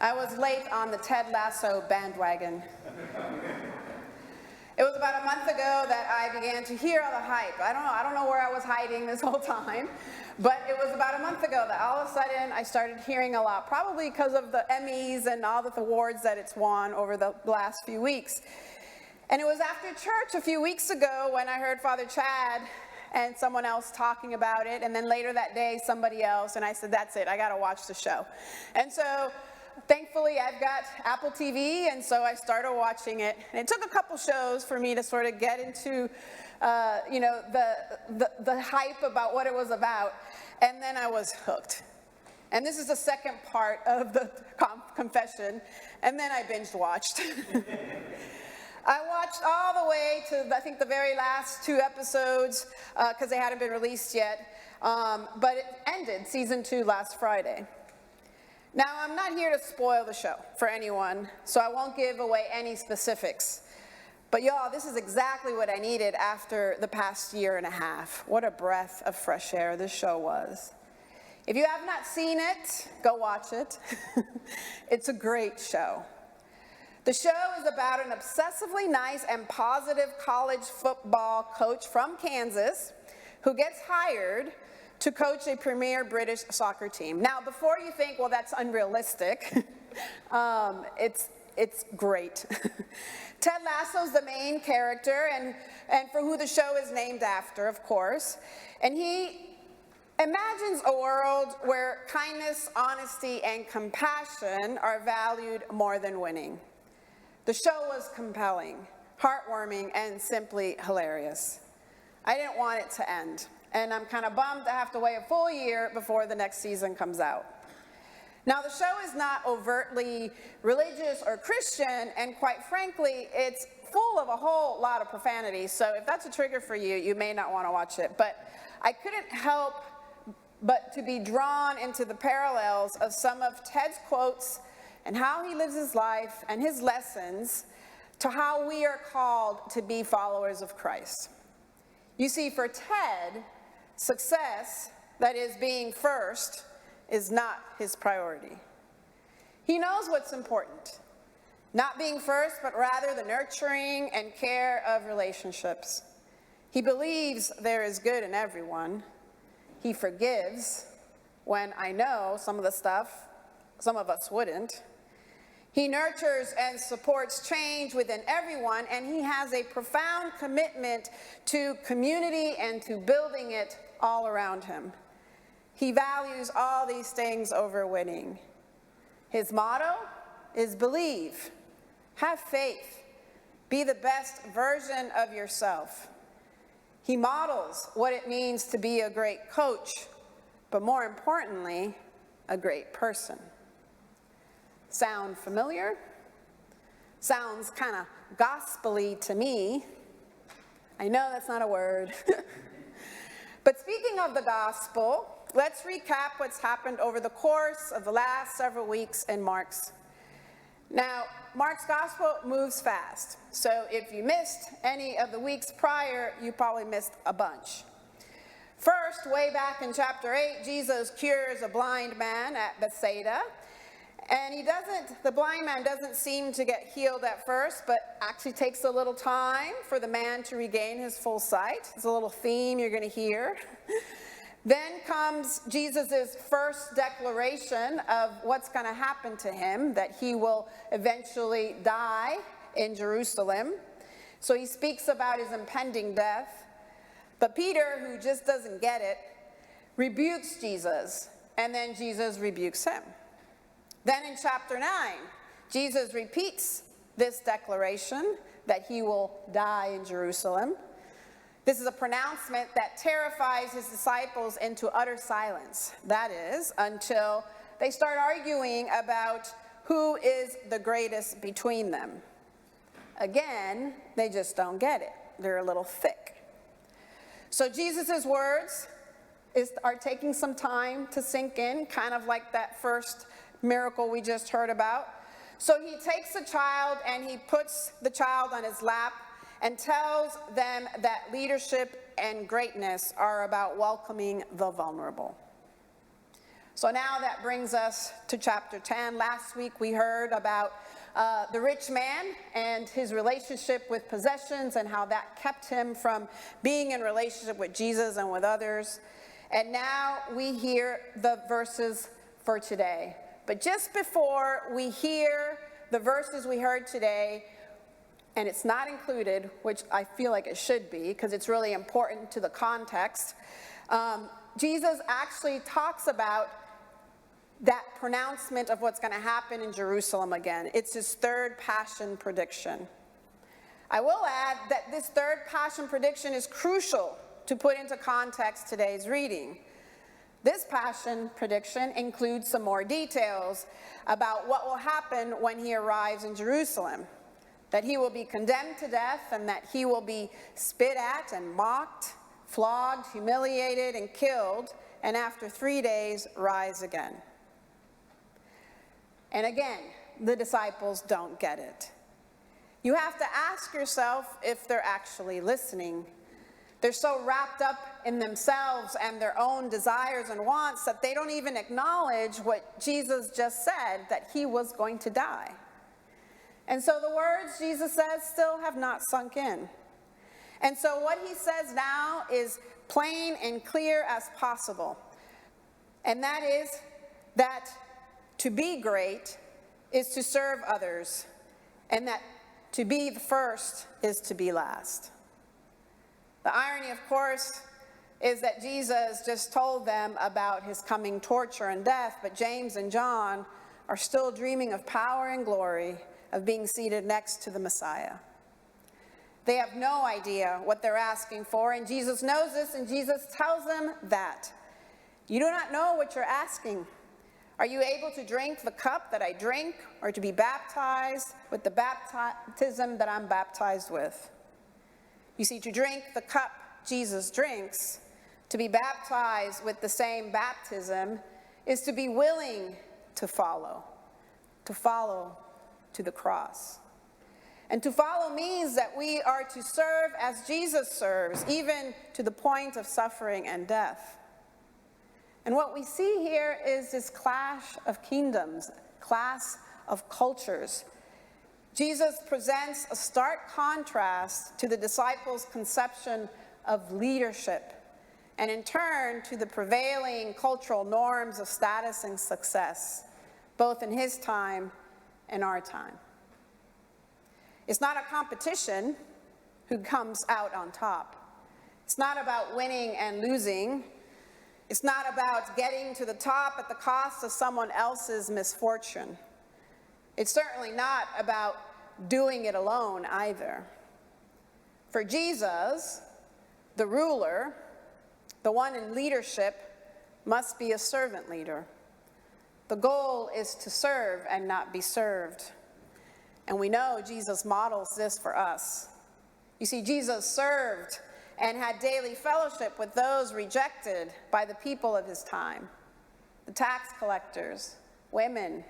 I was late on the Ted Lasso bandwagon. It was about a month ago that I began to hear all the hype. I don't know where I was hiding this whole time, but it was about a month ago that all of a sudden I started hearing a lot, probably because of the Emmys and all the awards that it's won over the last few weeks. And it was after church a few weeks ago when I heard Father Chad and someone else talking about it, and then later that day somebody else, and I said, that's it, I gotta watch the show. And so thankfully I've got Apple TV, and so I started watching it. And it took a couple shows for me to sort of get into the hype about what it was about, and then I was hooked. And this is the second part of the confession, and then I binge watched. I watched all the way to, I think, the very last 2 episodes, because they hadn't been released yet, but it ended season 2 last Friday. Now, I'm not here to spoil the show for anyone, so I won't give away any specifics. But y'all, this is exactly what I needed after the past year and a half. What a breath of fresh air this show was. If you have not seen it, go watch it. It's a great show. The show is about an obsessively nice and positive college football coach from Kansas who gets hired to coach a premier British soccer team. Now, before you think, well, that's unrealistic, it's great. Ted Lasso's the main character, and for who the show is named after, of course. And he imagines a world where kindness, honesty, and compassion are valued more than winning. The show was compelling, heartwarming, and simply hilarious. I didn't want it to end, and I'm kind of bummed to have to wait a full year before the next season comes out. Now, the show is not overtly religious or Christian, and quite frankly, it's full of a whole lot of profanity, so if that's a trigger for you, you may not want to watch it. But I couldn't help but to be drawn into the parallels of some of Ted's quotes and how he lives his life and his lessons to how we are called to be followers of Christ. You see, for Ted, success, that is being first, is not his priority. He knows what's important, not being first, but rather the nurturing and care of relationships. He believes there is good in everyone. He forgives when I know some of the stuff some of us wouldn't. He nurtures and supports change within everyone, and he has a profound commitment to community and to building it all around him. He values all these things over winning. His motto is believe, have faith, be the best version of yourself. He models what it means to be a great coach, but more importantly, a great person. Sound familiar? Sounds kind of gospel-y to me. I know that's not a word. But speaking of the gospel, let's recap what's happened over the course of the last several weeks in Mark's. Now, Mark's gospel moves fast, so if you missed any of the weeks prior, you probably missed a bunch. First, way back in chapter 8, Jesus cures a blind man at Bethsaida. And the blind man doesn't seem to get healed at first, but actually takes a little time for the man to regain his full sight. It's a little theme you're going to hear. Then comes Jesus' first declaration of what's going to happen to him, that he will eventually die in Jerusalem. So he speaks about his impending death. But Peter, who just doesn't get it, rebukes Jesus, and then Jesus rebukes him. Then in chapter 9, Jesus repeats this declaration that he will die in Jerusalem. This is a pronouncement that terrifies his disciples into utter silence. That is, until they start arguing about who is the greatest between them. Again, they just don't get it. They're a little thick. So Jesus' words are taking some time to sink in, kind of like that first miracle we just heard about. So he takes the child and he puts the child on his lap and tells them that leadership and greatness are about welcoming the vulnerable. So now that brings us to chapter 10. Last week we heard about the rich man and his relationship with possessions and how that kept him from being in relationship with Jesus and with others. And now we hear the verses for today. But just before we hear the verses we heard today, and it's not included, which I feel like it should be because it's really important to the context, Jesus actually talks about that pronouncement of what's going to happen in Jerusalem again. It's his third passion prediction. I will add that this third passion prediction is crucial to put into context today's reading. This passion prediction includes some more details about what will happen when he arrives in Jerusalem. That he will be condemned to death and that he will be spit at and mocked, flogged, humiliated, and killed, and after 3 days rise again. And again, the disciples don't get it. You have to ask yourself if they're actually listening. They're so wrapped up in themselves and their own desires and wants that they don't even acknowledge what Jesus just said, that he was going to die. And so the words Jesus says still have not sunk in. And so what he says now is plain and clear as possible. And that is that to be great is to serve others, and that to be the first is to be last. The irony, of course, is that Jesus just told them about his coming torture and death, but James and John are still dreaming of power and glory, of being seated next to the Messiah. They have no idea what they're asking for, and Jesus knows this, and Jesus tells them that. You do not know what you're asking. Are you able to drink the cup that I drink, or to be baptized with the baptism that I'm baptized with? You see, to drink the cup Jesus drinks, to be baptized with the same baptism, is to be willing to follow to the cross. And to follow means that we are to serve as Jesus serves, even to the point of suffering and death. And what we see here is this clash of kingdoms, clash of cultures. Jesus presents a stark contrast to the disciples' conception of leadership, and in turn to the prevailing cultural norms of status and success, both in his time and our time. It's not a competition who comes out on top. It's not about winning and losing. It's not about getting to the top at the cost of someone else's misfortune. It's certainly not about doing it alone either. For Jesus, the ruler, the one in leadership, must be a servant leader. The goal is to serve and not be served. And we know Jesus models this for us. You see, Jesus served and had daily fellowship with those rejected by the people of his time, the tax collectors, women,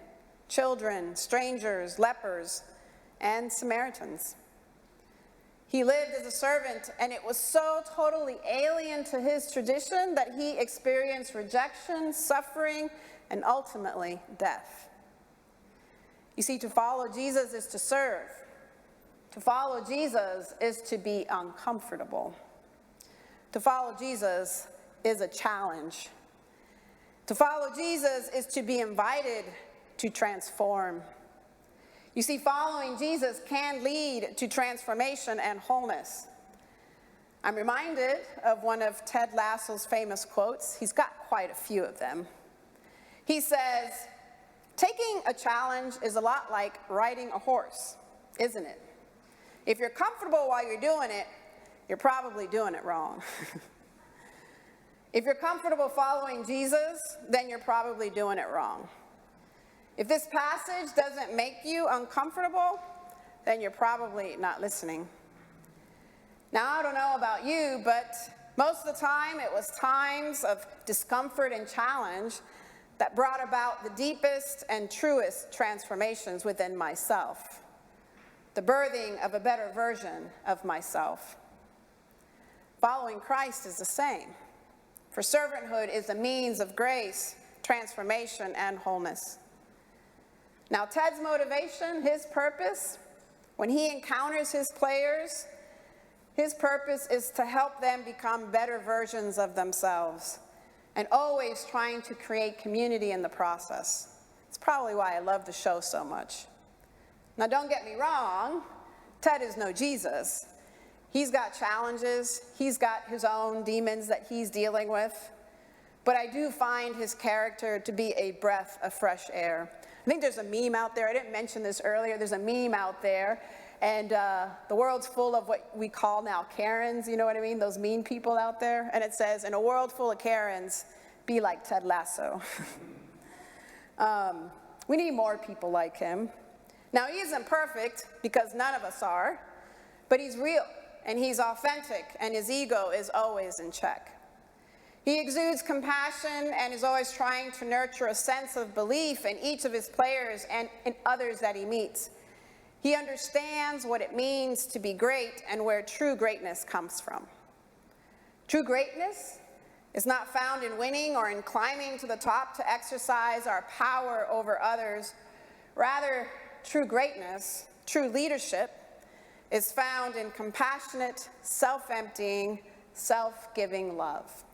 children, strangers, lepers, and Samaritans. He lived as a servant, and it was so totally alien to his tradition that he experienced rejection, suffering, and ultimately death. You see, to follow Jesus is to serve. To follow Jesus is to be uncomfortable. To follow Jesus is a challenge. To follow Jesus is to be invited to transform. You see, following Jesus can lead to transformation and wholeness. I'm reminded of one of Ted Lasso's famous quotes. He's got quite a few of them. He says, "Taking a challenge is a lot like riding a horse, isn't it? If you're comfortable while you're doing it, you're probably doing it wrong." If you're comfortable following Jesus, then you're probably doing it wrong. If this passage doesn't make you uncomfortable, then you're probably not listening. Now, I don't know about you, but most of the time it was times of discomfort and challenge that brought about the deepest and truest transformations within myself, the birthing of a better version of myself. Following Christ is the same. For servanthood is a means of grace transformation, and wholeness. Now, Ted's motivation, his purpose, when he encounters his players, his purpose is to help them become better versions of themselves and always trying to create community in the process. It's probably why I love the show so much. Now, don't get me wrong, Ted is no Jesus. He's got challenges, he's got his own demons that he's dealing with, but I do find his character to be a breath of fresh air. I think there's a meme out there, I didn't mention this earlier, there's a meme out there, and the world's full of what we call now Karens, you know what I mean, those mean people out there, and it says, in a world full of Karens, be like Ted Lasso. We need more people like him. Now, he isn't perfect, because none of us are, but he's real, and he's authentic, and his ego is always in check. He exudes compassion and is always trying to nurture a sense of belief in each of his players and in others that he meets. He understands what it means to be great and where true greatness comes from. True greatness is not found in winning or in climbing to the top to exercise our power over others. Rather, true greatness, true leadership, is found in compassionate, self-emptying, self-giving love.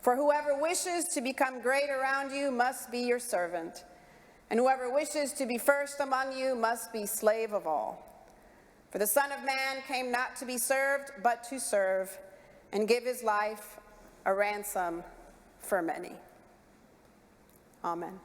For whoever wishes to become great around you must be your servant, and whoever wishes to be first among you must be slave of all. For the Son of Man came not to be served, but to serve, and give his life a ransom for many. Amen.